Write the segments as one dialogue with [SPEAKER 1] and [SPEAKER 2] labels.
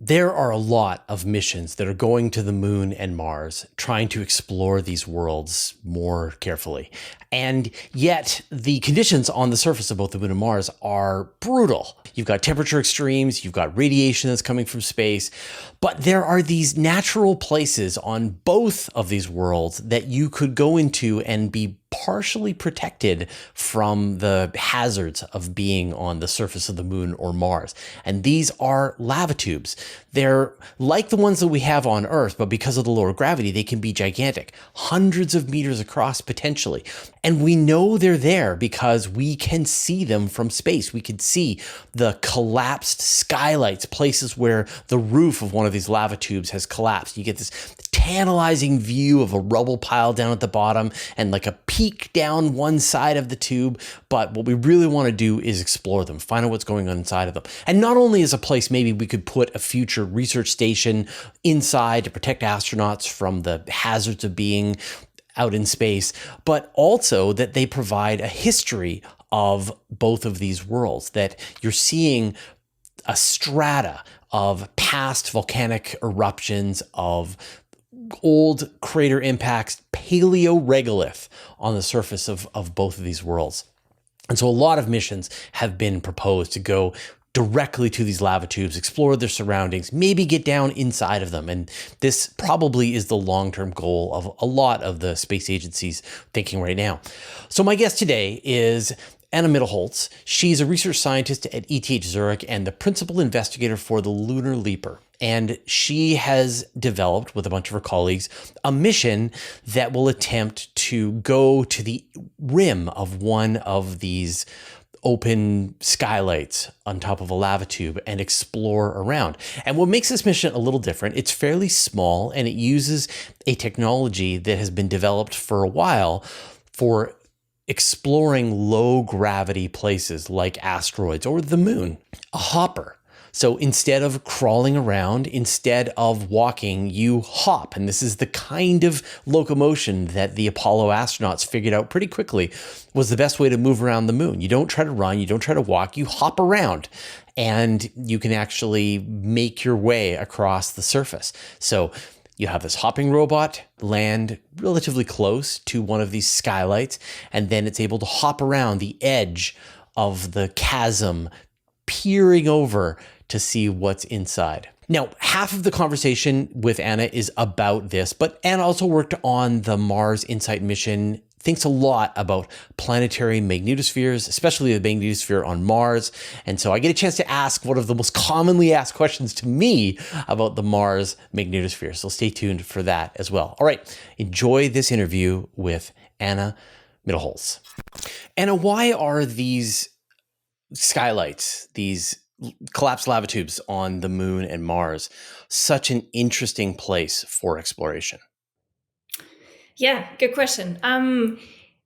[SPEAKER 1] There are a lot of missions that are going to the moon and Mars, trying to explore these worlds more carefully. And yet, the conditions on the surface of both the moon and Mars are brutal. You've got temperature extremes, you've got radiation that's coming from space, but there are these natural places on both of these worlds that you could go into and be partially protected from the hazards of being on the surface of the moon or Mars. And these are lava tubes. They're like the ones that we have on Earth, but because of the lower gravity, they can be gigantic, hundreds of meters across potentially. And we know they're there because we can see them from space. We can see the collapsed skylights, places where the roof of one of these lava tubes has collapsed. You get this tantalizing view of a rubble pile down at the bottom and like a peek down one side of the tube. But what we really want to do is explore them, find out what's going on inside of them. And not only as a place maybe we could put a future research station inside to protect astronauts from the hazards of being out in space, but also that they provide a history of both of these worlds, that you're seeing a strata of past volcanic eruptions, of old crater impacts, paleoregolith on the surface of both of these worlds. And so a lot of missions have been proposed to go directly to these lava tubes, explore their surroundings, maybe get down inside of them. And this probably is the long-term goal of a lot of the space agencies thinking right now. So my guest today is Anna Mittelholz. She's a research scientist at ETH Zurich and the principal investigator for the Lunar Leaper. And she has developed, with a bunch of her colleagues, a mission that will attempt to go to the rim of one of these open skylights on top of a lava tube and explore around. And what makes this mission a little different, it's fairly small and it uses a technology that has been developed for a while for exploring low gravity places like asteroids or the moon, a hopper. So instead of crawling around, instead of walking, you hop. And this is the kind of locomotion that the Apollo astronauts figured out pretty quickly was the best way to move around the moon. You don't try to run, you don't try to walk, you hop around. And you can actually make your way across the surface. So you have this hopping robot land relatively close to one of these skylights, and then it's able to hop around the edge of the chasm, peering over to see what's inside. Now, half of the conversation with Anna is about this, but Anna also worked on the Mars InSight mission, thinks a lot about planetary magnetospheres, especially the magnetosphere on Mars. And so I get a chance to ask one of the most commonly asked questions to me about the Mars magnetosphere. So stay tuned for that as well. All right, enjoy this interview with Anna Mittelholz. Anna, why are these skylights, these collapsed lava tubes on the moon and Mars, such an interesting place for exploration?
[SPEAKER 2] Yeah, good question.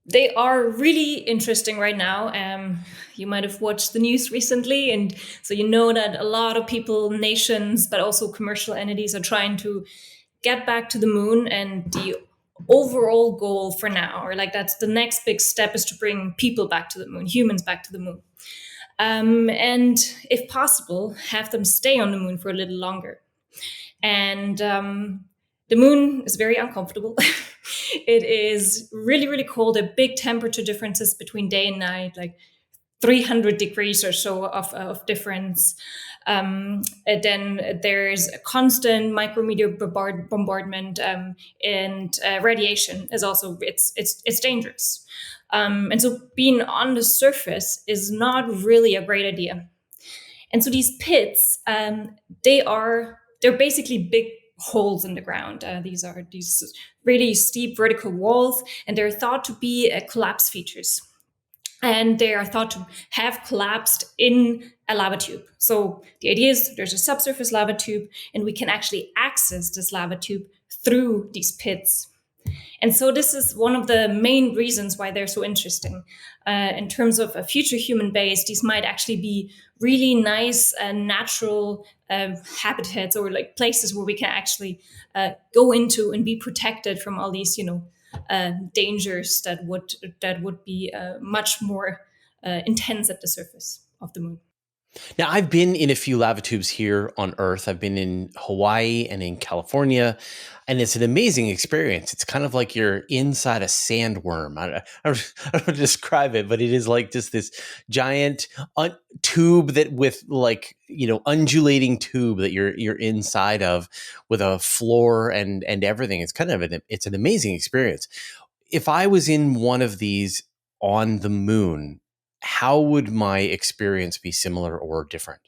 [SPEAKER 2] They are really interesting right now. You might have watched the news recently, and so you know that a lot of people, nations, but also commercial entities are trying to get back to the moon. And the overall goal for now, or like that's the next big step, is to bring people back to the moon, humans back to the moon. And if possible, have them stay on the moon for a little longer. And the moon is very uncomfortable. It is really, really cold. A big temperature differences between day and night, like 300 degrees or so of difference. And then there's a constant micrometeor bombardment, and radiation is also it's dangerous. And so being on the surface is not really a great idea. And so these pits, they're basically big holes in the ground. These are these really steep vertical walls, and they're thought to be collapse features. And they are thought to have collapsed in a lava tube. So the idea is there's a subsurface lava tube, and we can actually access this lava tube through these pits. And so this is one of the main reasons why they're so interesting. In terms of a future human base, these might actually be really nice and natural habitats, or like places where we can actually go into and be protected from all these, dangers that would be much more intense at the surface of the moon.
[SPEAKER 1] Now, I've been in a few lava tubes here on Earth. I've been in Hawaii and in California, and it's an amazing experience. It's kind of like you're inside a sandworm. I don't know how to describe it, but it is like just this giant tube that with like, undulating tube that you're inside of with a floor and everything. It's kind of it's an amazing experience. If I was in one of these on the moon, how would my experience be similar or different?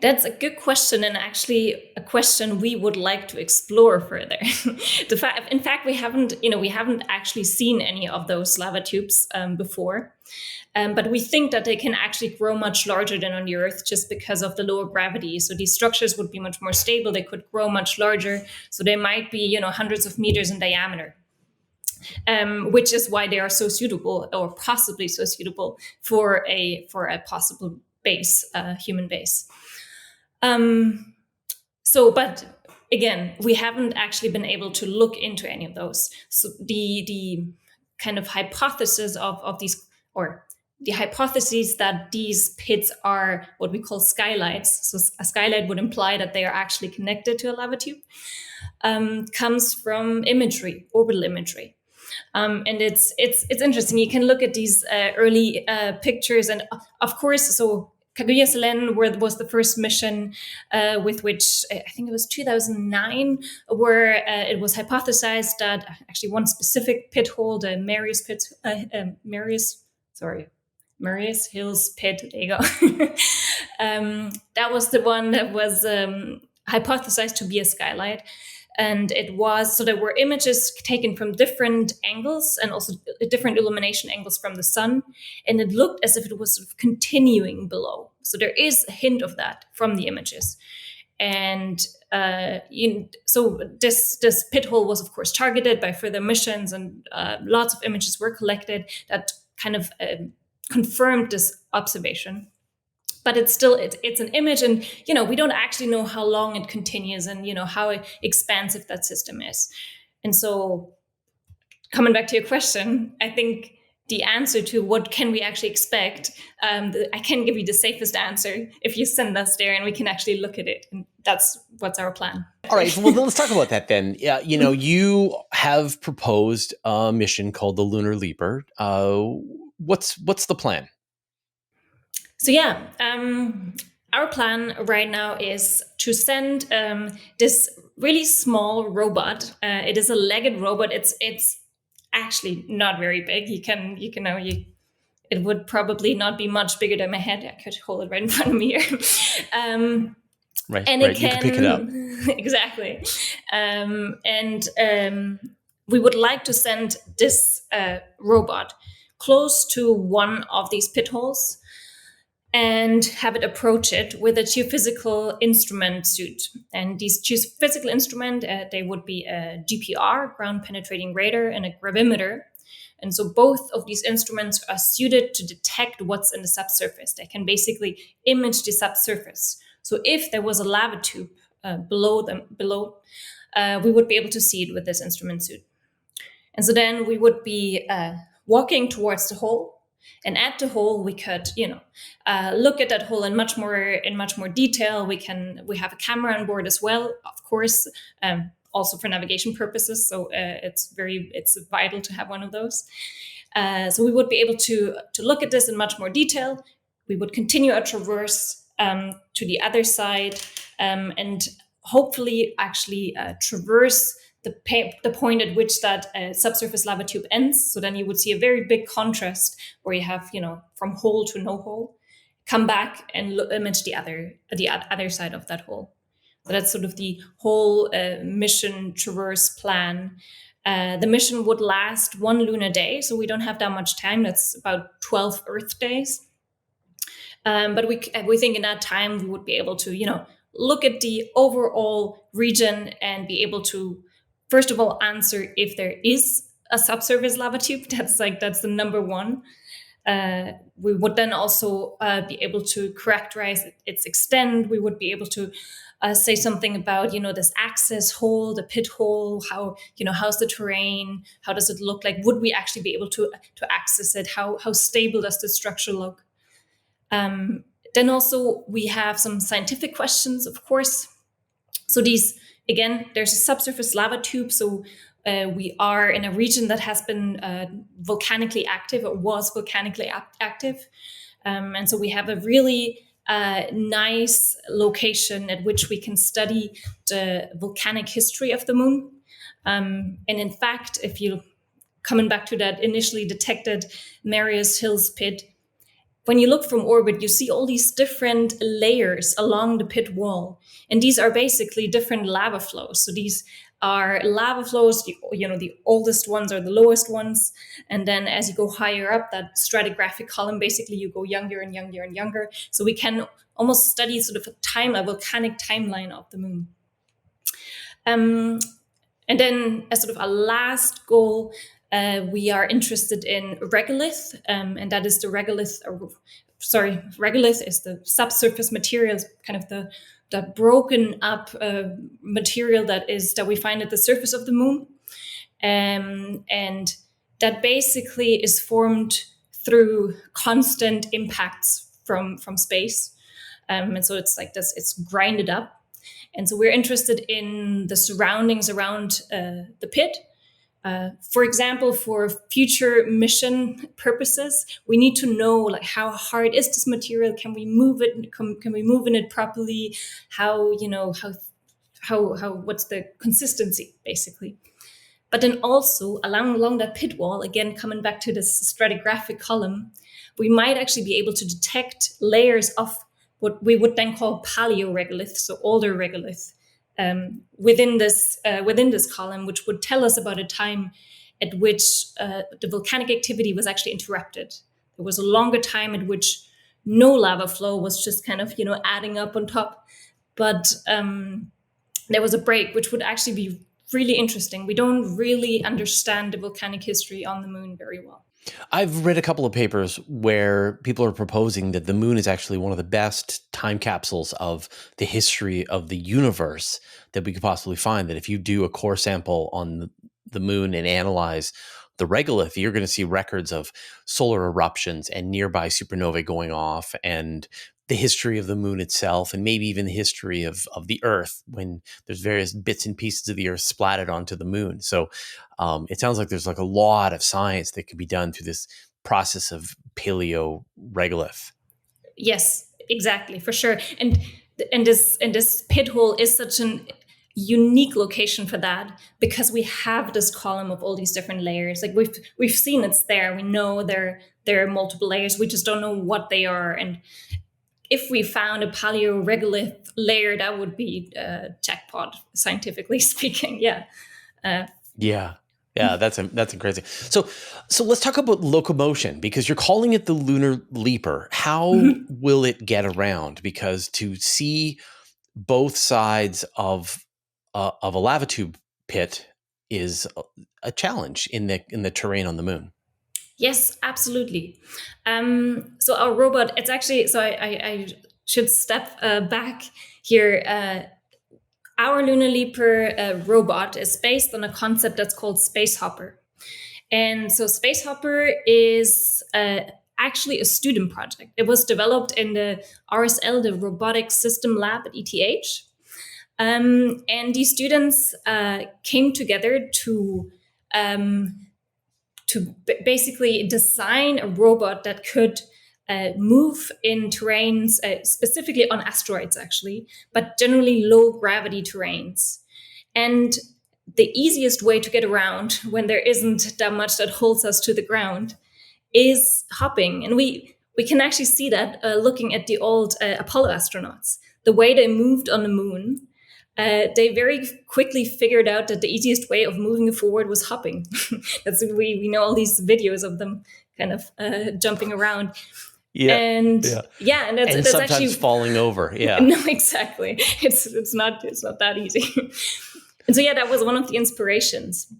[SPEAKER 2] That's a good question, and actually a question we would like to explore further. In fact, we haven't actually seen any of those lava tubes before, but we think that they can actually grow much larger than on the Earth just because of the lower gravity. So these structures would be much more stable. They could grow much larger. So they might be, hundreds of meters in diameter. Which is why they are so suitable, or possibly so suitable, for a possible base, human base. But again, we haven't actually been able to look into any of those. So the kind of hypothesis of these, or the hypotheses that these pits are what we call skylights. So a skylight would imply that they are actually connected to a lava tube. Comes from imagery, orbital imagery. And it's interesting. You can look at these early pictures, and of course, so Kaguya-Selen was the first mission with which I think it was 2009, where it was hypothesized that actually one specific pit hole, the Marius Hills pit. There you go. That was the one that was hypothesized to be a skylight. And there were images taken from different angles and also different illumination angles from the sun. And it looked as if it was sort of continuing below. So there is a hint of that from the images. And so this pit hole was, of course, targeted by further missions, and lots of images were collected that kind of confirmed this observation. But it's an image, and we don't actually know how long it continues, and how expansive that system is. And so, coming back to your question, I think the answer to what can we actually expect, I can give you the safest answer if you send us there and we can actually look at it, and that's what's our plan.
[SPEAKER 1] All right, well, let's talk about that then. Yeah, you have proposed a mission called the Lunar Leaper. What's the plan?
[SPEAKER 2] So our plan right now is to send this really small robot. It is a legged robot. It's actually not very big. It would probably not be much bigger than my head. I could hold it right in front of me here.
[SPEAKER 1] Right,
[SPEAKER 2] and
[SPEAKER 1] right. You can pick it up.
[SPEAKER 2] Exactly. We would like to send this robot close to one of these pit holes and have it approach it with a geophysical instrument suit. And these geophysical instrument, they would be a GPR, ground penetrating radar, and a gravimeter. And so both of these instruments are suited to detect what's in the subsurface. They can basically image the subsurface. So if there was a lava tube below, we would be able to see it with this instrument suit. And so then we would be walking towards the hole. And at the hole, we could, look at that hole in much more detail. We have a camera on board as well, of course, also for navigation purposes. So it's vital to have one of those. So we would be able to look at this in much more detail. We would continue our traverse to the other side, and hopefully actually traverse the point at which that subsurface lava tube ends. So then you would see a very big contrast where you have, from hole to no hole, come back and image the other side of that hole. So that's sort of the whole mission traverse plan. The mission would last 1 lunar day, so we don't have that much time. That's about 12 Earth days. But we think in that time we would be able to, look at the overall region and be able to, first of all, answer if there is a subsurface lava tube. That's the number one. We would then also be able to characterize its extent. We would be able to say something about, this access hole, the pit hole, how's the terrain, how does it look like? Would we actually be able to access it? How stable does the structure look? Then also we have some scientific questions, of course. So these, again, there's a subsurface lava tube. So we are in a region that has been volcanically active, or was volcanically active. And so we have a really nice location at which we can study the volcanic history of the moon. And in fact, if you coming back to that initially detected Marius Hills pit, when you look from orbit, you see all these different layers along the pit wall. And these are basically different lava flows. So these are lava flows, the oldest ones are the lowest ones. And then as you go higher up that stratigraphic column, basically you go younger and younger and younger. So we can almost study sort of a volcanic timeline of the moon. And then as sort of a last goal, we are interested in regolith, and that is the regolith. Regolith is the subsurface materials, kind of the broken up material that we find at the surface of the moon, and that basically is formed through constant impacts from space, and so it's like this. It's grinded up. And so we're interested in the surroundings around the pit. For example, for future mission purposes, we need to know like how hard is this material? Can we move it? Can we move in it properly? How what's the consistency basically? But then also along that pit wall, again coming back to this stratigraphic column, we might actually be able to detect layers of what we would then call paleoregolith, so older regolith, within this column, which would tell us about a time at which the volcanic activity was actually interrupted. There was a longer time at which no lava flow was just kind of adding up on top, but there was a break, which would actually be really interesting. We don't really understand the volcanic history on the moon very well.
[SPEAKER 1] I've read a couple of papers where people are proposing that the moon is actually one of the best time capsules of the history of the universe that we could possibly find. That if you do a core sample on the moon and analyze the regolith, you're going to see records of solar eruptions and nearby supernovae going off, and the history of the moon itself, and maybe even the history of the Earth when there's various bits and pieces of the Earth splattered onto the moon. So it sounds like there's like a lot of science that could be done through this process of paleo regolith.
[SPEAKER 2] Yes, exactly, for sure. And this pit hole is such an unique location for that, because we have this column of all these different layers. Like we've seen it's there. We know there are multiple layers. We just don't know what they are. And if we found a paleoregolith layer, that would be jackpot, scientifically speaking. Yeah.
[SPEAKER 1] Yeah, that's crazy. So let's talk about locomotion, because you're calling it the Lunar Leaper. How will it get around? Because to see both sides of a lava tube pit is a challenge in the terrain on the moon.
[SPEAKER 2] Yes, absolutely. So our robot, it's actually, so I should step back here. Our Lunar Leaper robot is based on a concept that's called Space Hopper. And so Space Hopper is actually a student project. It was developed in the RSL, the Robotics System Lab at ETH. And these students came together to basically design a robot that could move in terrains, specifically on asteroids, actually, but generally low gravity terrains. And the easiest way to get around when there isn't that much that holds us to the ground is hopping. And we can actually see that looking at the old Apollo astronauts, the way they moved on the moon. They very quickly figured out that the easiest way of moving forward was hopping. We know all these videos of them kind of jumping around. And that's
[SPEAKER 1] sometimes
[SPEAKER 2] actually
[SPEAKER 1] falling over. Yeah,
[SPEAKER 2] no, exactly. It's not that easy. And so that was one of the inspirations.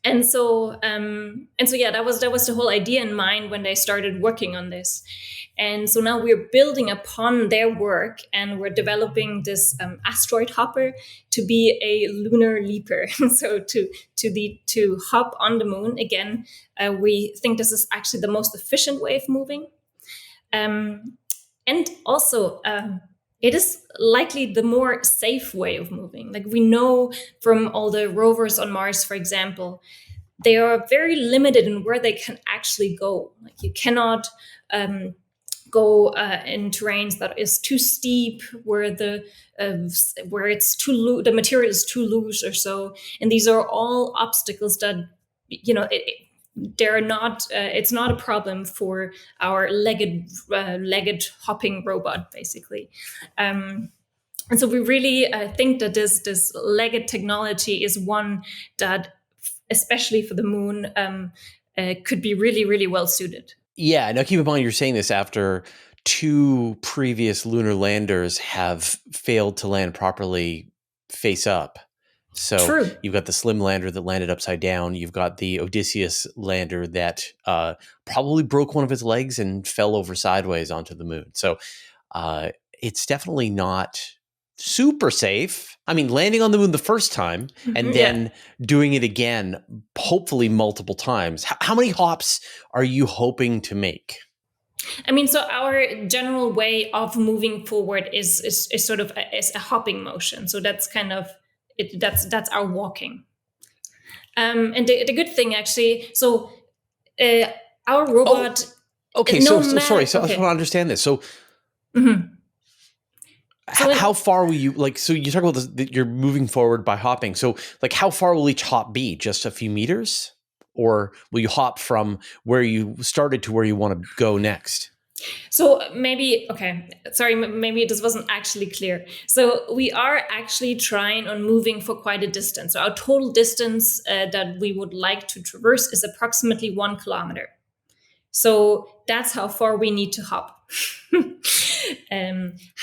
[SPEAKER 2] And so that was the whole idea in mind when they started working on this. And so now we're building upon their work, and we're developing this asteroid hopper to be a lunar leaper. So to hop on the moon again, we think this is actually the most efficient way of moving. And also, it is likely the more safe way of moving. Like we know from all the rovers on Mars, for example, they are very limited in where they can actually go. Like you cannot go in terrains that is too steep, where where it's the material is too loose or so. And these are all obstacles that they're not. It's not a problem for our legged hopping robot, basically. And so we really think that this legged technology is one that, especially for the moon, could be really, really well suited.
[SPEAKER 1] Yeah. Now, keep in mind, you're saying this after 2 previous lunar landers have failed to land properly face up. So
[SPEAKER 2] True.
[SPEAKER 1] you've got the Slim lander that landed upside down. You've got the Odysseus lander that probably broke one of its legs and fell over sideways onto the moon. So it's definitely not super safe. I mean, landing on the moon the first time and then doing it again, hopefully multiple times. How many hops are you hoping to make?
[SPEAKER 2] I mean, so our general way of moving forward is sort of is a hopping motion. So that's kind of it. That's our walking. And the good thing, actually, so our robot.
[SPEAKER 1] Okay,
[SPEAKER 2] no
[SPEAKER 1] so
[SPEAKER 2] matter-
[SPEAKER 1] sorry. So I
[SPEAKER 2] okay.
[SPEAKER 1] just want to understand this. So,
[SPEAKER 2] So
[SPEAKER 1] how far will you like? So you talk about this, that you're moving forward by hopping. So, like, how far will each hop be? Just a few meters, or will you hop from where you started to where you want to go next?
[SPEAKER 2] So maybe, okay, sorry, maybe this wasn't actually clear. So we are actually trying on moving for quite a distance. So our total distance that we would like to traverse is approximately 1 kilometer. So that's how far we need to hop.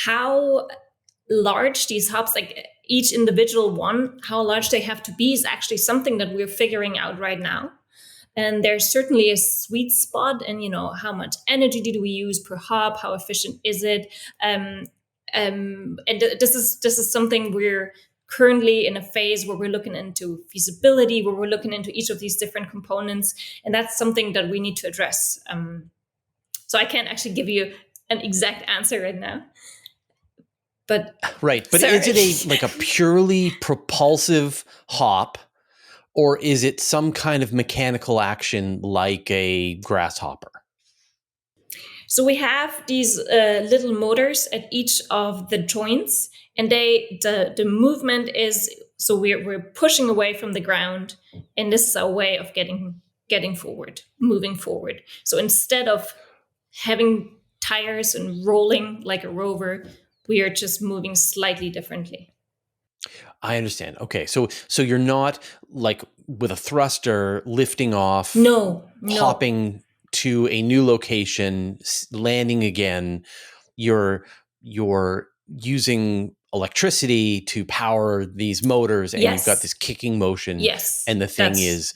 [SPEAKER 2] How large these hops, like each individual one, how large they have to be is actually something that we're figuring out right now. And there's certainly a sweet spot, and how much energy did we use per hop? How efficient is it? And this is something we're currently in a phase where we're looking into feasibility, where we're looking into each of these different components, and that's something that we need to address. So I can't actually give you an exact answer right now. But
[SPEAKER 1] right, but
[SPEAKER 2] sorry.
[SPEAKER 1] is it a purely propulsive hop? Or is it some kind of mechanical action like a grasshopper?
[SPEAKER 2] So we have these little motors at each of the joints, and the movement is, so we're pushing away from the ground, and this is our way of getting forward, moving forward. So instead of having tires and rolling like a rover, we are just moving slightly differently.
[SPEAKER 1] I understand. Okay, so you're not like with a thruster lifting off,
[SPEAKER 2] No.
[SPEAKER 1] hopping to a new location, landing again. You're using electricity to power these motors, and you've got this kicking motion.
[SPEAKER 2] Yes,
[SPEAKER 1] and the thing is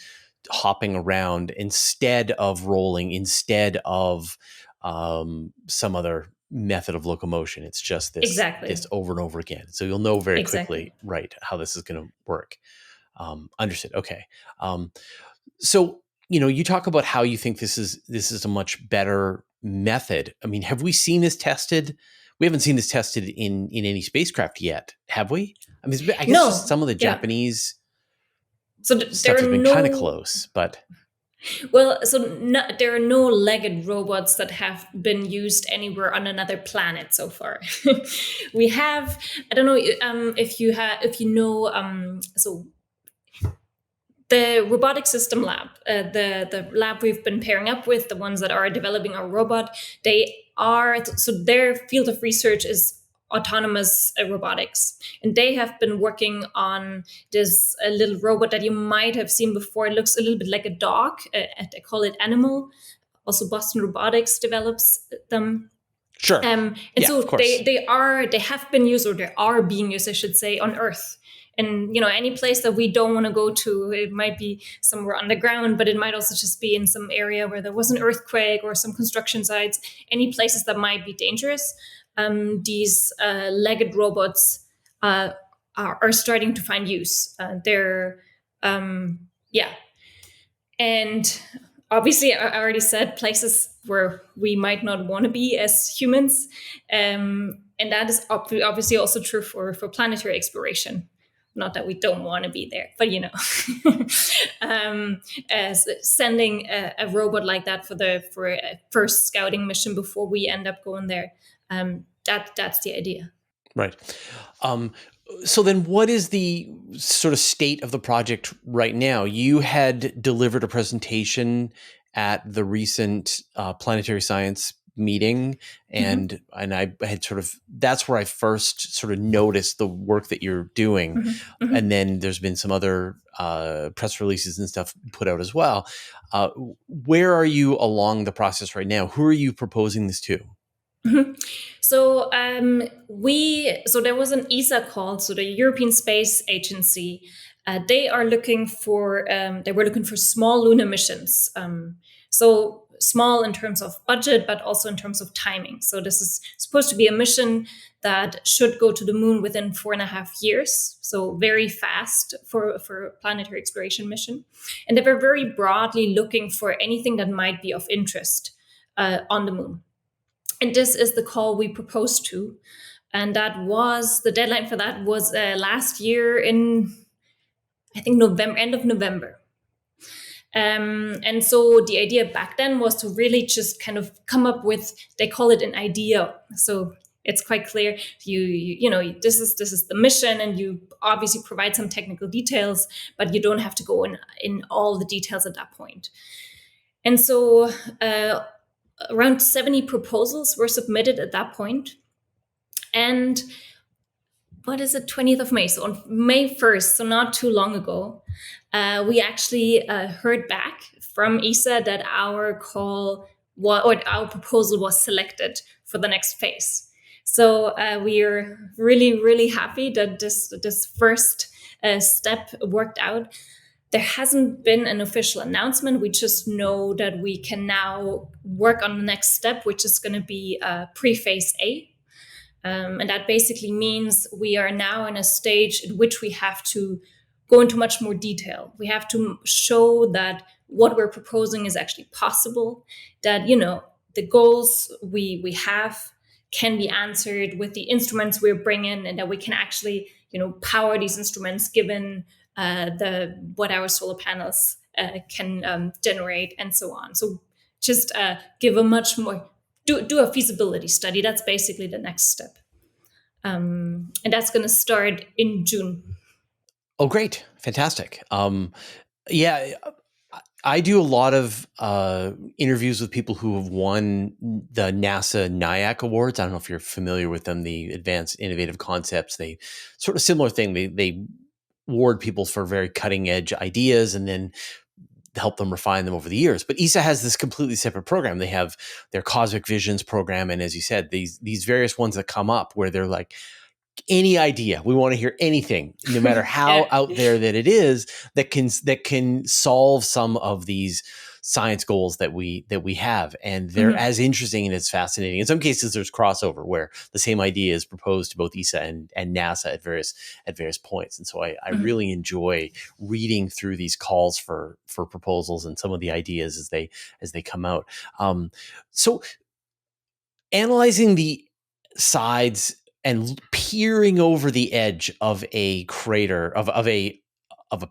[SPEAKER 1] hopping around instead of rolling, instead of some other method of locomotion. It's just this over and over again. So you'll know very quickly, right, how this is going to work. Understood. Okay. So, you talk about how you think this is a much better method. I mean, have we seen this tested? We haven't seen this tested in any spacecraft yet, have we? I mean, I guess just some of the Japanese stuff has been kind of close, but...
[SPEAKER 2] Well, so there are no legged robots that have been used anywhere on another planet so far. We have, I don't know so the robotic system lab, the lab we've been pairing up with, the ones that are developing our robot, their field of research is autonomous robotics. And they have been working on this little robot that you might have seen before. It looks a little bit like a dog. They call it Animal. Also, Boston Robotics develops them.
[SPEAKER 1] Sure.
[SPEAKER 2] And so they have been used, or they are being used, I should say, on Earth. And any place that we don't want to go to, it might be somewhere underground, but it might also just be in some area where there was an earthquake or some construction sites. Any places that might be dangerous. These legged robots are starting to find use. And obviously, I already said places where we might not want to be as humans. And that is obviously also true for planetary exploration. Not that we don't want to be there, but as sending a robot like that for a first scouting mission before we end up going there. That's the idea.
[SPEAKER 1] Right. So then what is the sort of state of the project right now? You had delivered a presentation at the recent planetary science meeting, and I had that's where I first sort of noticed the work that you're doing. And then there's been some other press releases and stuff put out as well. Where are you along the process right now? Who are you proposing this to?
[SPEAKER 2] So there was an ESA call, so the European Space Agency. They were looking for small lunar missions. So small in terms of budget, but also in terms of timing. So this is supposed to be a mission that should go to the moon within 4.5 years. So very fast for a planetary exploration mission. And they were very broadly looking for anything that might be of interest on the moon. And this is the call we proposed to. And the deadline for that was last year in, I think, end of November. And so the idea back then was to really just kind of come up with, they call it an idea. So it's quite clear. This is the mission, and you obviously provide some technical details, but you don't have to go in all the details at that point. And so around 70 proposals were submitted at that point. And what is it, 20th of May? So on May 1st, so not too long ago, we actually heard back from ESA that our proposal was selected for the next phase. So we are really, really happy that this first step worked out. There hasn't been an official announcement. We just know that we can now work on the next step, which is going to be pre-phase A. And that basically means we are now in a stage in which we have to go into much more detail. We have to show that what we're proposing is actually possible, that, the goals we have can be answered with the instruments we're bringing, and that we can actually, power these instruments given what our solar panels can generate, and so on. So just give a much more, do a feasibility study. That's basically the next step. And that's going to start in June.
[SPEAKER 1] Oh, great. Fantastic. Yeah, I do a lot of interviews with people who have won the NASA NIAC Awards. I don't know if you're familiar with them, the Advanced Innovative Concepts. They sort of similar thing. They award people for very cutting edge ideas and then help them refine them over the years. But ESA has this completely separate program. They have their Cosmic Visions program. And as you said, these various ones that come up where they're like, any idea, we want to hear anything, no matter how out there that it is, that can solve some of these science goals that we have, and they're as interesting and as fascinating. In some cases, there's crossover where the same idea is proposed to both ESA and NASA at various points. And so I really enjoy reading through these calls for proposals and some of the ideas as they come out. So analyzing the sides and peering over the edge of a crater of a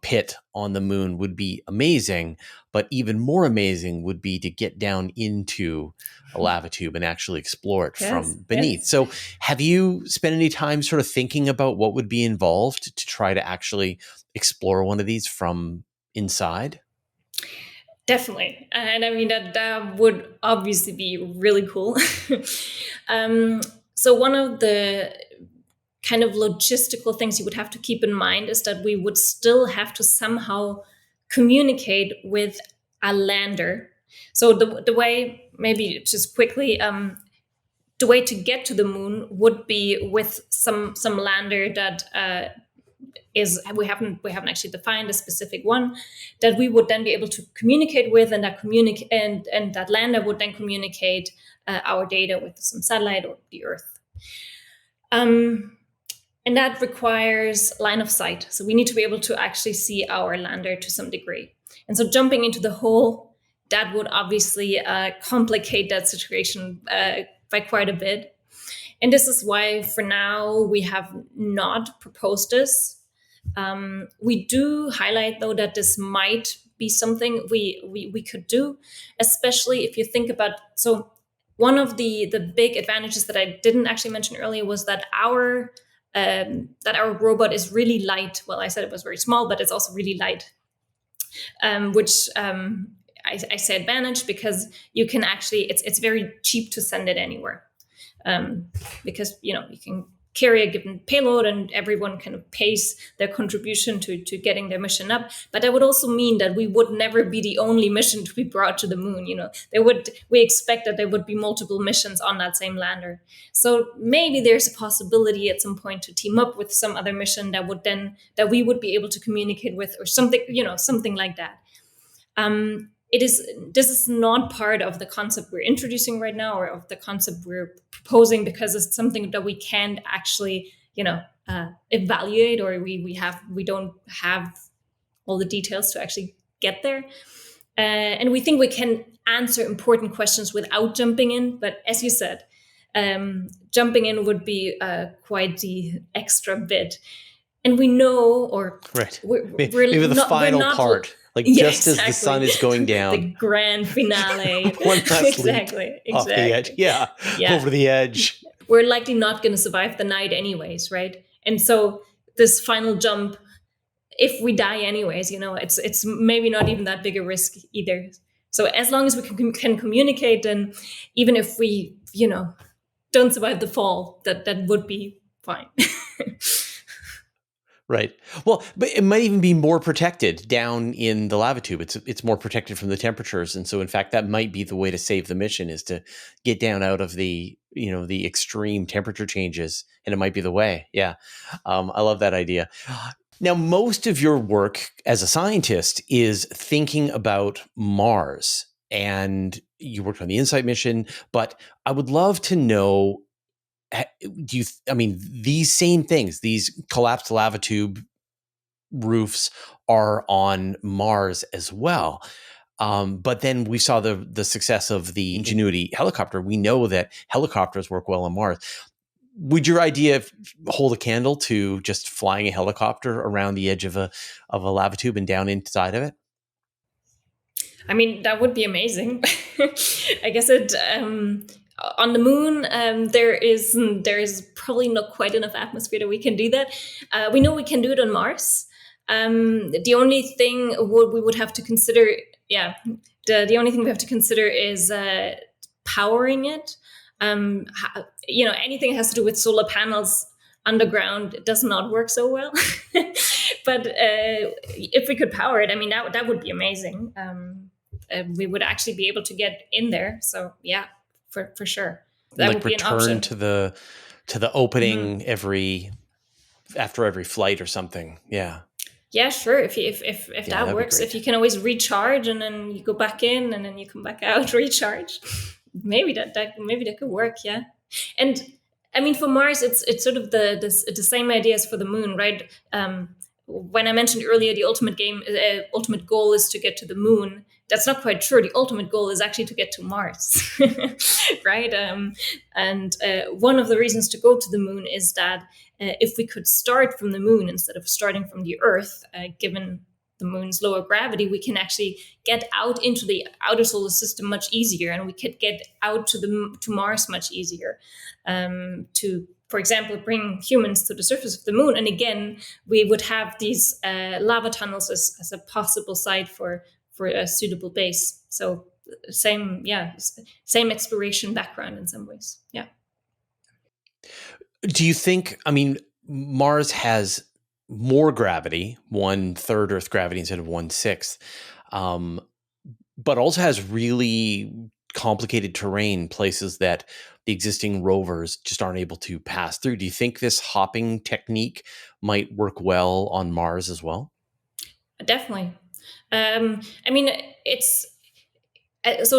[SPEAKER 1] pit on the moon would be amazing, but even more amazing would be to get down into a lava tube and actually explore it from beneath. Yes. So have you spent any time sort of thinking about what would be involved to try to actually explore one of these from inside?
[SPEAKER 2] Definitely. And I mean, that would obviously be really cool. So one of the kind of logistical things you would have to keep in mind is that we would still have to somehow communicate with a lander. So the way, maybe just quickly, the way to get to the moon would be with some lander that we haven't actually defined a specific one that we would then be able to communicate with, and that lander would then communicate our data with some satellite or the Earth. And that requires line of sight. So we need to be able to actually see our lander to some degree. And so jumping into the hole that would obviously complicate that situation by quite a bit. And this is why, for now, we have not proposed this. We do highlight, though, that this might be something we could do, especially if you think about. So one of the big advantages that I didn't actually mention earlier was that our robot is really light. Well, I said it was very small, but it's also really light, which I say advantage because you can actually it's very cheap to send it anywhere. Because you can carry a given payload and everyone kind of pays their contribution to getting their mission up. But that would also mean that we would never be the only mission to be brought to the moon. We expect that there would be multiple missions on that same lander. So maybe there's a possibility at some point to team up with some other mission that we would be able to communicate with, or something, something like that. This is not part of the concept we're introducing right now, or of the concept we're proposing, because it's something that we can't actually, evaluate, or we don't have all the details to actually get there. And we think we can answer important questions without jumping in. But as you said, jumping in would be quite the extra bit. And we know, or
[SPEAKER 1] right,
[SPEAKER 2] maybe
[SPEAKER 1] the final part. Just exactly. As the sun is going down.
[SPEAKER 2] The grand finale.
[SPEAKER 1] One last
[SPEAKER 2] exactly.
[SPEAKER 1] Off the edge. Yeah, over the edge.
[SPEAKER 2] We're likely not going to survive the night anyways, right? And so this final jump, if we die anyways, it's maybe not even that big a risk either. So as long as we can communicate, then even if we, don't survive the fall, that would be fine.
[SPEAKER 1] Right. Well, but it might even be more protected down in the lava tube. It's more protected from the temperatures, and so in fact that might be the way to save the mission, is to get down out of the the extreme temperature changes, and it might be the way. Yeah, I love that idea. Now, most of your work as a scientist is thinking about Mars, and you worked on the InSight mission, but I would love to know. These same things, these collapsed lava tube roofs, are on Mars as well. But then we saw the success of the Ingenuity helicopter. We know that helicopters work well on Mars. Would your idea hold a candle to just flying a helicopter around the edge of a lava tube and down inside of it?
[SPEAKER 2] I mean, that would be amazing. I guess it. On the moon, there is probably not quite enough atmosphere that we can do that. We know we can do it on Mars. The only thing we would have to consider, the only thing we have to consider is powering it. Anything that has to do with solar panels underground, it does not work so well. But if we could power it, I mean, that would be amazing. We would actually be able to get in there. So yeah. For sure, that would be an option.
[SPEAKER 1] To the opening after every flight or something. Yeah.
[SPEAKER 2] Yeah, sure. If that works, if you can always recharge and then you go back in and then you come back out, recharge, maybe that could work. Yeah, and I mean for Mars, it's sort of the same idea as for the moon, right? When I mentioned earlier, the ultimate goal is to get to the moon. That's not quite true. The ultimate goal is actually to get to Mars, right? And one of the reasons to go to the moon is that if we could start from the moon instead of starting from the Earth, given the moon's lower gravity, we can actually get out into the outer solar system much easier, and we could get out to Mars much easier. To, for example, bring humans to the surface of the moon, and again, we would have these lava tunnels as a possible site for a suitable base. So same exploration background in some ways. Yeah.
[SPEAKER 1] Do you think, Mars has more gravity, 1/3 Earth gravity instead of 1/6, but also has really complicated terrain, places that the existing rovers just aren't able to pass through. Do you think this hopping technique might work well on Mars as well?
[SPEAKER 2] Definitely. It's so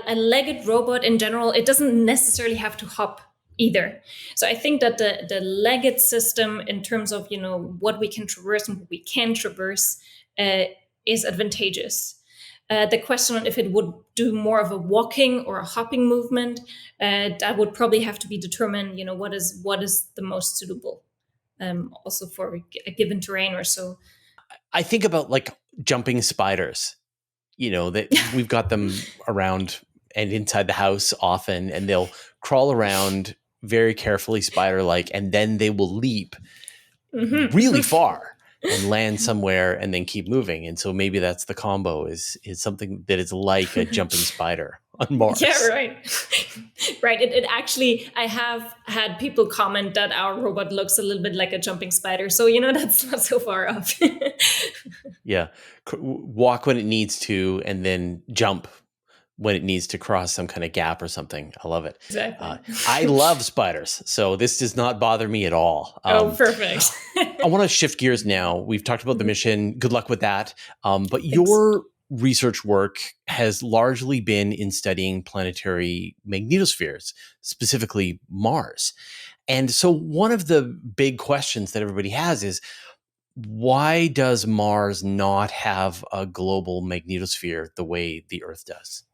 [SPEAKER 2] a legged robot in general, it doesn't necessarily have to hop either. So I think that the legged system, in terms of what we can traverse and what we can traverse, is advantageous. The question on if it would do more of a walking or a hopping movement, that would probably have to be determined. What is the most suitable, also for a given terrain or so.
[SPEAKER 1] I think about like jumping spiders, that we've got them around and inside the house often, and they'll crawl around very carefully spider-like, and then they will leap really far and land somewhere and then keep moving. And so maybe that's the combo is something that is like a jumping spider on Mars.
[SPEAKER 2] Yeah, right. Right. It actually, I have had people comment that our robot looks a little bit like a jumping spider. So, that's not so far off.
[SPEAKER 1] Yeah. Walk when it needs to, and then jump when it needs to cross some kind of gap or something. I love it.
[SPEAKER 2] Exactly.
[SPEAKER 1] I love spiders, so this does not bother me at all.
[SPEAKER 2] Perfect.
[SPEAKER 1] I want to shift gears now. We've talked about the mission. Good luck with that. But your research work has largely been in studying planetary magnetospheres, specifically Mars. And so one of the big questions that everybody has is, why does Mars not have a global magnetosphere the way the Earth does?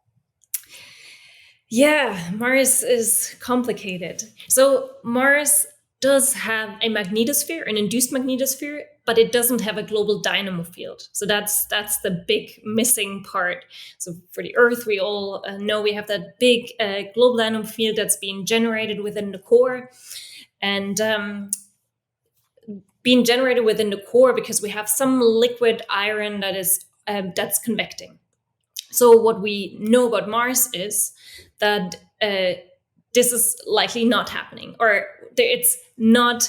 [SPEAKER 2] Yeah, Mars is complicated. So Mars does have a magnetosphere, an induced magnetosphere, but it doesn't have a global dynamo field. So that's the big missing part. So for the Earth, we all know we have that big global dynamo field that's being generated within the core, and being generated within the core because we have some liquid iron that is that's convecting. So what we know about Mars is that this is likely not happening, or it's not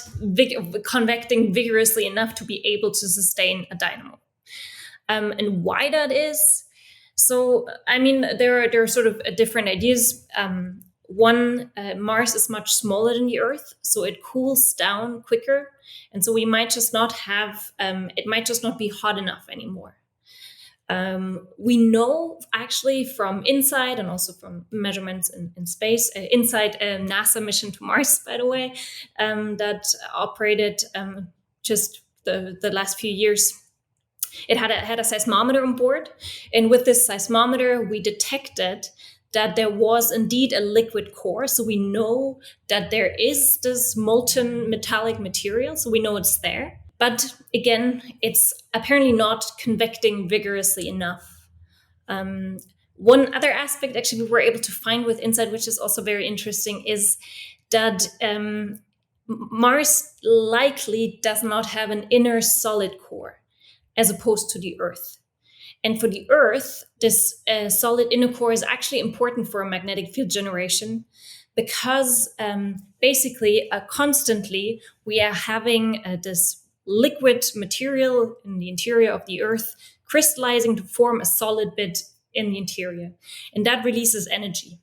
[SPEAKER 2] convecting vigorously enough to be able to sustain a dynamo. And why that is? So, I mean, there are sort of different ideas. One, Mars is much smaller than the Earth, so it cools down quicker. And so we might just not have, it might just not be hot enough anymore. We know actually from InSight and also from measurements in space, InSight, NASA mission to Mars, by the way, that operated just the last few years. It had a seismometer on board. And with this seismometer, we detected that there was indeed a liquid core. So we know that there is this molten metallic material. So we know it's there. But again, it's apparently not convecting vigorously enough. One other aspect actually we were able to find with InSight, which is also very interesting, is that Mars likely does not have an inner solid core as opposed to the Earth. And for the Earth, this solid inner core is actually important for magnetic field generation because basically constantly we are having this liquid material in the interior of the Earth crystallizing to form a solid bit in the interior. And that releases energy.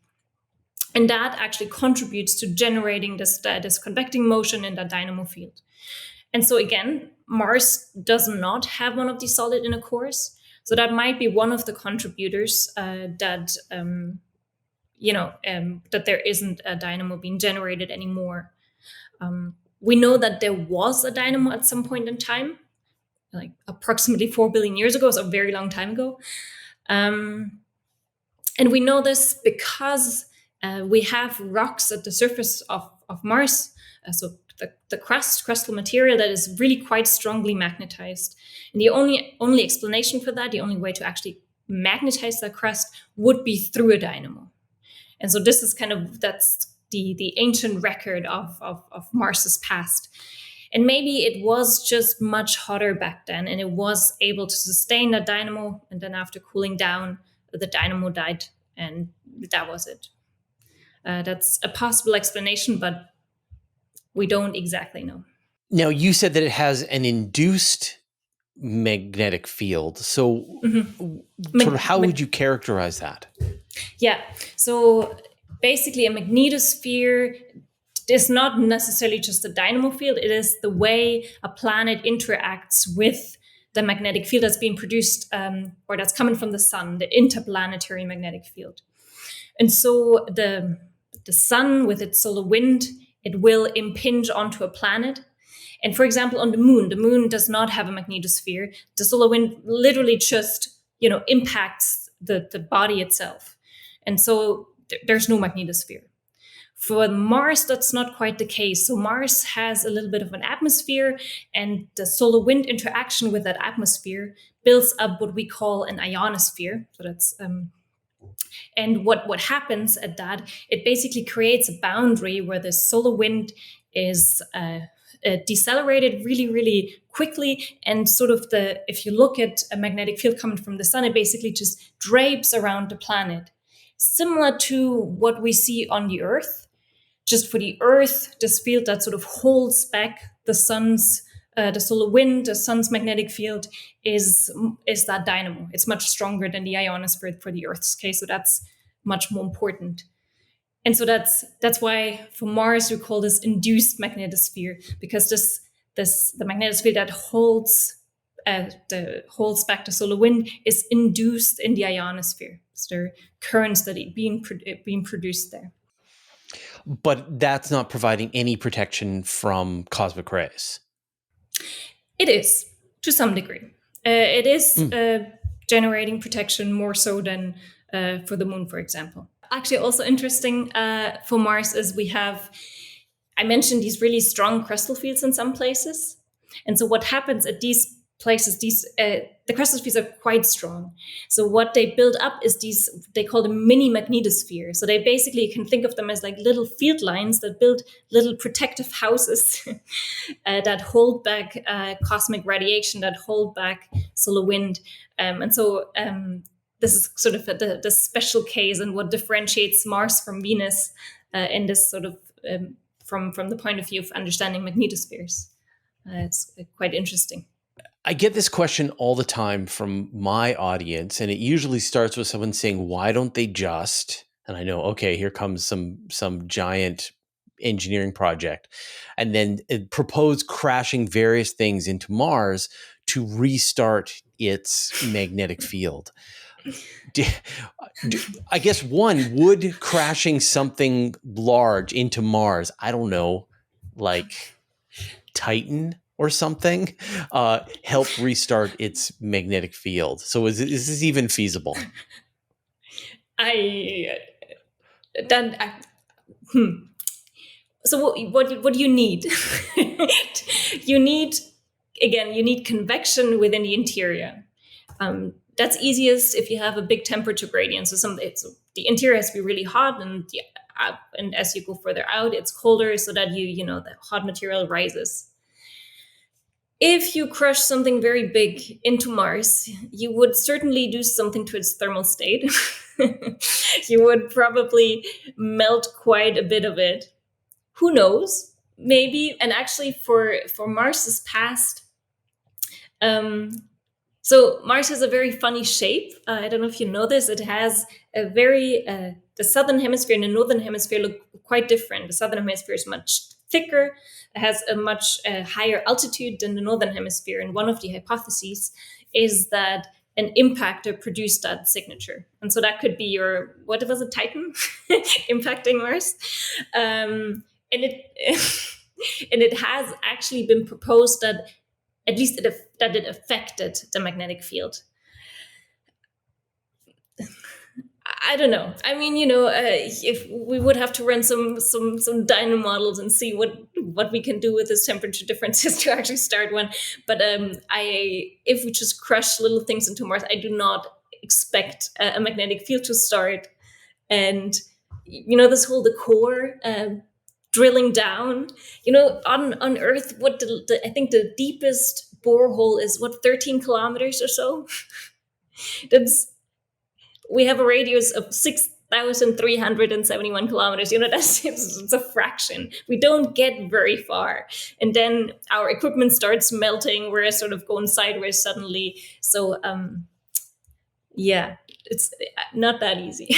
[SPEAKER 2] And that actually contributes to generating this convecting motion in that dynamo field. And so again, Mars does not have one of these solid inner cores. So that might be one of the contributors that there isn't a dynamo being generated anymore. We know that there was a dynamo at some point in time, like approximately 4 billion years ago, so a very long time ago. And we know this because we have rocks at the surface of Mars, so the crustal material that is really quite strongly magnetized. And the only explanation for that, the only way to actually magnetize that crust would be through a dynamo. And so this is that's the ancient record of Mars's past. And maybe it was just much hotter back then and it was able to sustain that dynamo. And then after cooling down, the dynamo died and that was it. That's a possible explanation, but we don't exactly know.
[SPEAKER 1] Now, you said that it has an induced magnetic field. So sort of how would you characterize that?
[SPEAKER 2] Yeah. So basically a magnetosphere is not necessarily just a dynamo field. It is the way a planet interacts with the magnetic field that's being produced or that's coming from the sun, the interplanetary magnetic field. And so the sun with its solar wind, it will impinge onto a planet. And for example, on the moon does not have a magnetosphere. The solar wind literally just, impacts the body itself. And so there's no magnetosphere. For Mars, that's not quite the case. So Mars has a little bit of an atmosphere, and the solar wind interaction with that atmosphere builds up what we call an ionosphere. So that's and what happens at that, it basically creates a boundary where the solar wind is decelerated really, really quickly. And sort of if you look at a magnetic field coming from the sun, it basically just drapes around the planet, similar to what we see on the Earth. Just for the Earth, this field that sort of holds back the sun's, the solar wind, the sun's magnetic field is that dynamo. It's much stronger than the ionosphere for the Earth's case, so that's much more important. And so that's why for Mars we call this induced magnetosphere, because the magnetosphere that holds back the solar wind is induced in the ionosphere. So there are currents that are being produced there.
[SPEAKER 1] But that's not providing any protection from cosmic rays.
[SPEAKER 2] It is, to some degree. It is generating protection more so than for the moon, for example. Actually, also interesting for Mars is I mentioned these really strong crustal fields in some places. And so what happens at these places, the crustal fields are quite strong. So what they build up is they call them mini magnetosphere. So they basically, you can think of them as like little field lines that build little protective houses that hold back cosmic radiation, that hold back solar wind. And so this is sort of the special case and what differentiates Mars from Venus in this sort of from the point of view of understanding magnetospheres. It's quite interesting.
[SPEAKER 1] I get this question all the time from my audience, and it usually starts with someone saying, why don't they just, and I know, okay, here comes some giant engineering project, and then propose crashing various things into Mars to restart its magnetic field. I guess would crashing something large into Mars, I don't know, like Titan or something, help restart its magnetic field? So is this even feasible?
[SPEAKER 2] So what do you need? You need convection within the interior. That's easiest if you have a big temperature gradient. So the interior has to be really hot, and as you go further out, it's colder, so that the hot material rises. If you crush something very big into Mars, you would certainly do something to its thermal state. You would probably melt quite a bit of it. Who knows? Maybe. And actually, for Mars's past, so Mars has a very funny shape. I don't know if you know this. It has a very the southern hemisphere and the northern hemisphere look quite different. The southern hemisphere is much thicker. It has a much higher altitude than the northern hemisphere. And one of the hypotheses is that an impactor produced that signature. And so that could be what was it, Titan impacting Mars? And it has actually been proposed that at least that it affected the magnetic field. I don't know. I mean, if we would have to run some dyno models and see what we can do with this temperature differences to actually start one. But if we just crush little things into Mars, I do not expect a magnetic field to start. And this whole the core drilling down. On Earth, what I think the deepest borehole is 13 kilometers or so. We have a radius of 6,371 kilometers. It's a fraction. We don't get very far. And then our equipment starts melting. We're sort of going sideways suddenly. So, it's not that easy.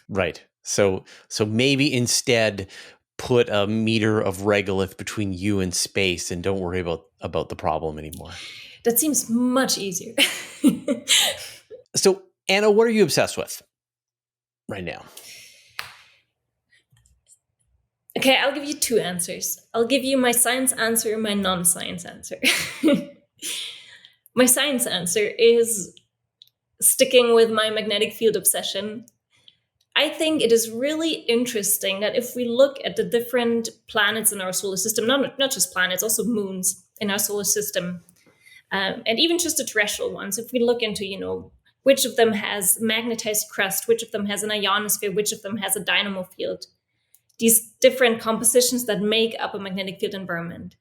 [SPEAKER 1] Right. So maybe instead put a meter of regolith between you and space and don't worry about the problem anymore.
[SPEAKER 2] That seems much easier.
[SPEAKER 1] So, Anna, what are you obsessed with right now?
[SPEAKER 2] Okay, I'll give you two answers. I'll give you my science answer and my non-science answer. My science answer is sticking with my magnetic field obsession, I think it is really interesting that if we look at the different planets in our solar system, not just planets, also moons in our solar system, and even just the terrestrial ones, if we look into, which of them has magnetized crust, which of them has an ionosphere, which of them has a dynamo field, these different compositions that make up a magnetic field environment.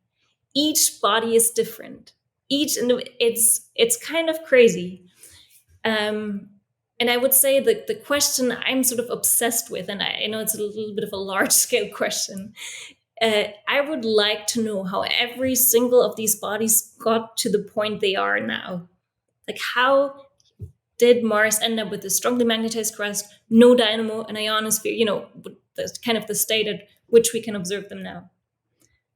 [SPEAKER 2] Each body is different. It's kind of crazy. And I would say that the question I'm sort of obsessed with, and I know it's a little bit of a large scale question, I would like to know how every single of these bodies got to the point they are now. Like, how did Mars end up with a strongly magnetized crust, no dynamo, an ionosphere, that's kind of the state at which we can observe them now.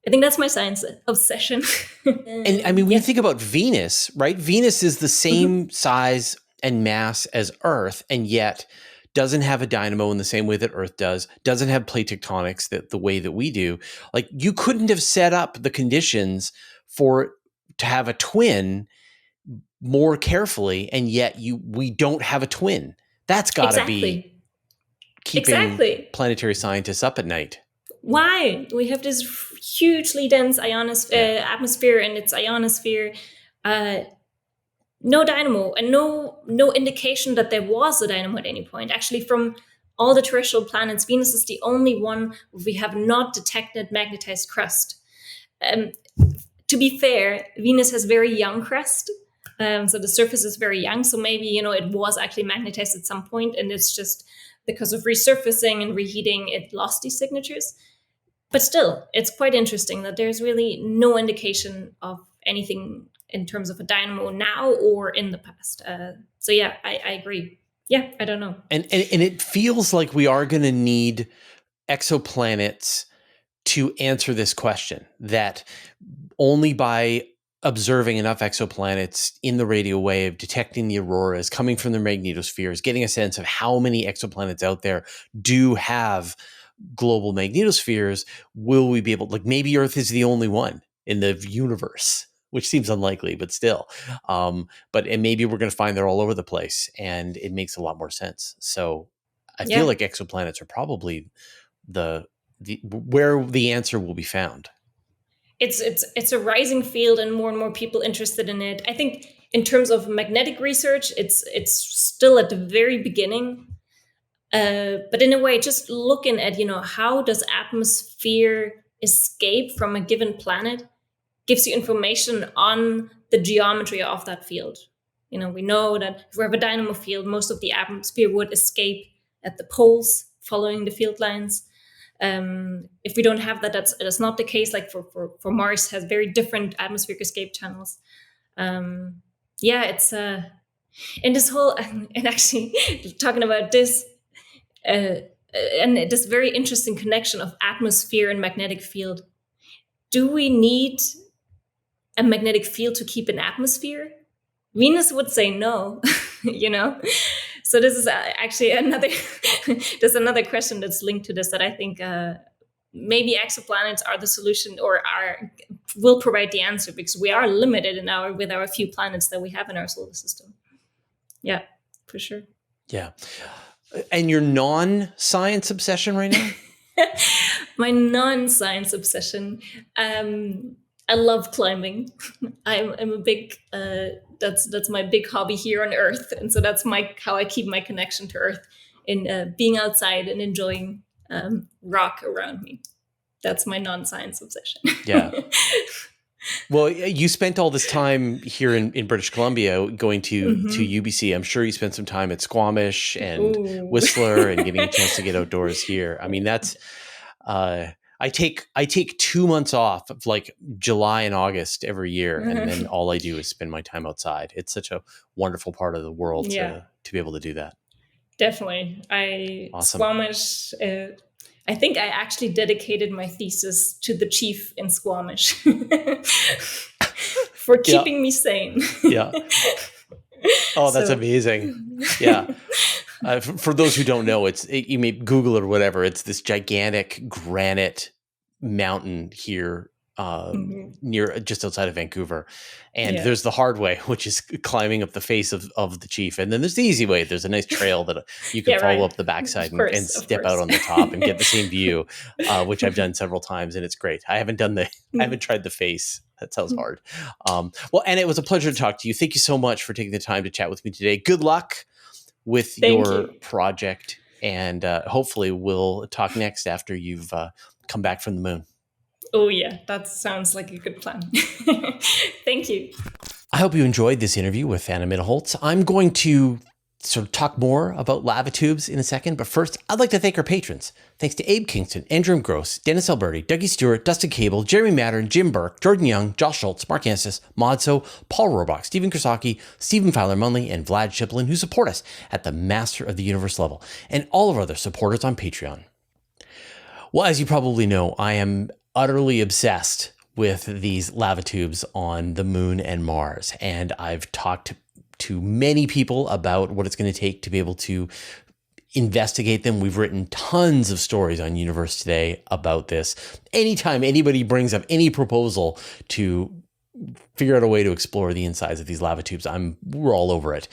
[SPEAKER 2] I think that's my science obsession.
[SPEAKER 1] And I mean, when you think about Venus, right? Venus is the same size and mass as Earth, and yet doesn't have a dynamo in the same way that Earth does, doesn't have plate tectonics the way that we do. Like, you couldn't have set up the conditions to have a twin more carefully, and yet we don't have a twin. That's got to be keeping planetary scientists up at night.
[SPEAKER 2] Why? We have this hugely dense atmosphere and its ionosphere. No dynamo, and no indication that there was a dynamo at any point. Actually, from all the terrestrial planets, Venus is the only one where we have not detected magnetized crust. To be fair, Venus has very young crust. So the surface is very young. So maybe, it was actually magnetized at some point, and it's just because of resurfacing and reheating, it lost these signatures. But still, it's quite interesting that there's really no indication of anything in terms of a dynamo now or in the past. So yeah, I agree. Yeah, I don't know.
[SPEAKER 1] And it feels like we are going to need exoplanets to answer this question, that only by observing enough exoplanets in the radio wave, detecting the auroras coming from their magnetospheres, getting a sense of how many exoplanets out there do have global magnetospheres, will we be able, like, maybe Earth is the only one in the universe, which seems unlikely, but still. And maybe we're going to find they're all over the place, and it makes a lot more sense. So I feel like exoplanets are probably where the answer will be found.
[SPEAKER 2] It's a rising field, and more people interested in it. I think in terms of magnetic research, it's still at the very beginning. But in a way, just looking at, how does atmosphere escape from a given planet gives you information on the geometry of that field. We know that if we have a dynamo field, most of the atmosphere would escape at the poles following the field lines. If we don't have that, that's not the case. Like for Mars has very different atmospheric escape channels. It's and this whole, and actually talking about this, and this very interesting connection of atmosphere and magnetic field. Do we need a magnetic field to keep an atmosphere? Venus would say no, So this is actually there's another question that's linked to this that I think maybe exoplanets are the solution, or will provide the answer, because we are limited with our few planets that we have in our solar system. Yeah, for sure.
[SPEAKER 1] Yeah. And your non-science obsession right now?
[SPEAKER 2] My non-science obsession. I love climbing. I'm a big. That's my big hobby here on Earth, and so that's how I keep my connection to Earth, in being outside and enjoying rock around me. That's my non-science obsession.
[SPEAKER 1] Yeah. Well, you spent all this time here in British Columbia going to UBC. I'm sure you spent some time at Squamish and Whistler and getting a chance to get outdoors here. I mean, that's I take 2 months off of like July and August every year, and then all I do is spend my time outside. It's such a wonderful part of the world to be able to do that.
[SPEAKER 2] Definitely.
[SPEAKER 1] Awesome.
[SPEAKER 2] Squamish. I think I actually dedicated my thesis to the chief in Squamish for keeping me sane.
[SPEAKER 1] Yeah. Oh, that's amazing. Yeah. For those who don't know, you may Google it or whatever. It's this gigantic granite mountain here near just outside of Vancouver. And
[SPEAKER 2] Yeah.
[SPEAKER 1] there's the hard way, which is climbing up the face of the chief. And then there's the easy way. There's a nice trail that you can
[SPEAKER 2] Yeah,
[SPEAKER 1] follow
[SPEAKER 2] right.
[SPEAKER 1] up the backside
[SPEAKER 2] Of
[SPEAKER 1] and
[SPEAKER 2] course, of
[SPEAKER 1] step out
[SPEAKER 2] course.
[SPEAKER 1] on the top and get the same view, which I've done several times, and it's great. I haven't tried the face. That sounds hard. Well, and it was a pleasure to talk to you. Thank you so much for taking the time to chat with me today. Good luck with
[SPEAKER 2] Thank
[SPEAKER 1] your
[SPEAKER 2] you.
[SPEAKER 1] project, and hopefully we'll talk next after you've come back from the moon.
[SPEAKER 2] Oh, yeah, that sounds like a good plan. Thank you.
[SPEAKER 1] I hope you enjoyed this interview with Anna Mittelholz. I'm going to sort of talk more about lava tubes in a second, but first, I'd like to thank our patrons. Thanks to Abe Kingston, Andrew Gross, Dennis Alberti, Dougie Stewart, Dustin Cable, Jeremy Mattern, Jim Burke, Jordan Young, Josh Schultz, Mark Ansis, Modso, Paul Rohrbach, Stephen Krasaki, Stephen Fowler Munley, and Vlad Shiplin, who support us at the Master of the Universe level, and all of our other supporters on Patreon. Well, as you probably know, I am utterly obsessed with these lava tubes on the moon and Mars. And I've talked to many people about what it's going to take to be able to investigate them. We've written tons of stories on Universe Today about this. Anytime anybody brings up any proposal to figure out a way to explore the insides of these lava tubes, we're all over it.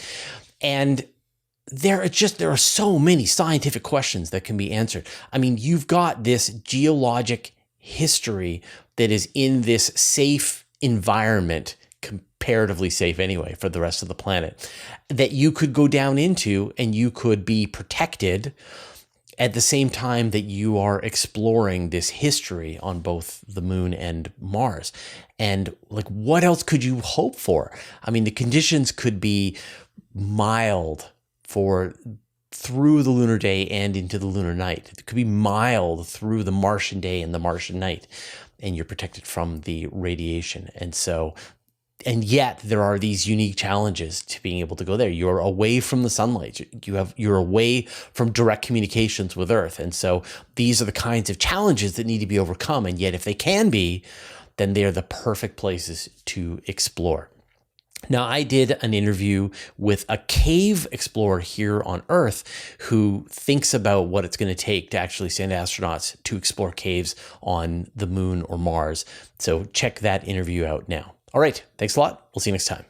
[SPEAKER 1] And there are so many scientific questions that can be answered. I mean, you've got this geologic history that is in this safe environment, comparatively safe anyway, for the rest of the planet, that you could go down into and you could be protected at the same time that you are exploring this history on both the moon and Mars. And like, what else could you hope for? I mean, the conditions could be mild through the lunar day and into the lunar night. It could be mild through the Martian day and the Martian night, and you're protected from the radiation. And yet there are these unique challenges to being able to go there. You're away from the sunlight. You're away from direct communications with Earth. And so these are the kinds of challenges that need to be overcome. And yet if they can be, then they are the perfect places to explore. Now, I did an interview with a cave explorer here on Earth who thinks about what it's going to take to actually send astronauts to explore caves on the moon or Mars. So check that interview out now. All right. Thanks a lot. We'll see you next time.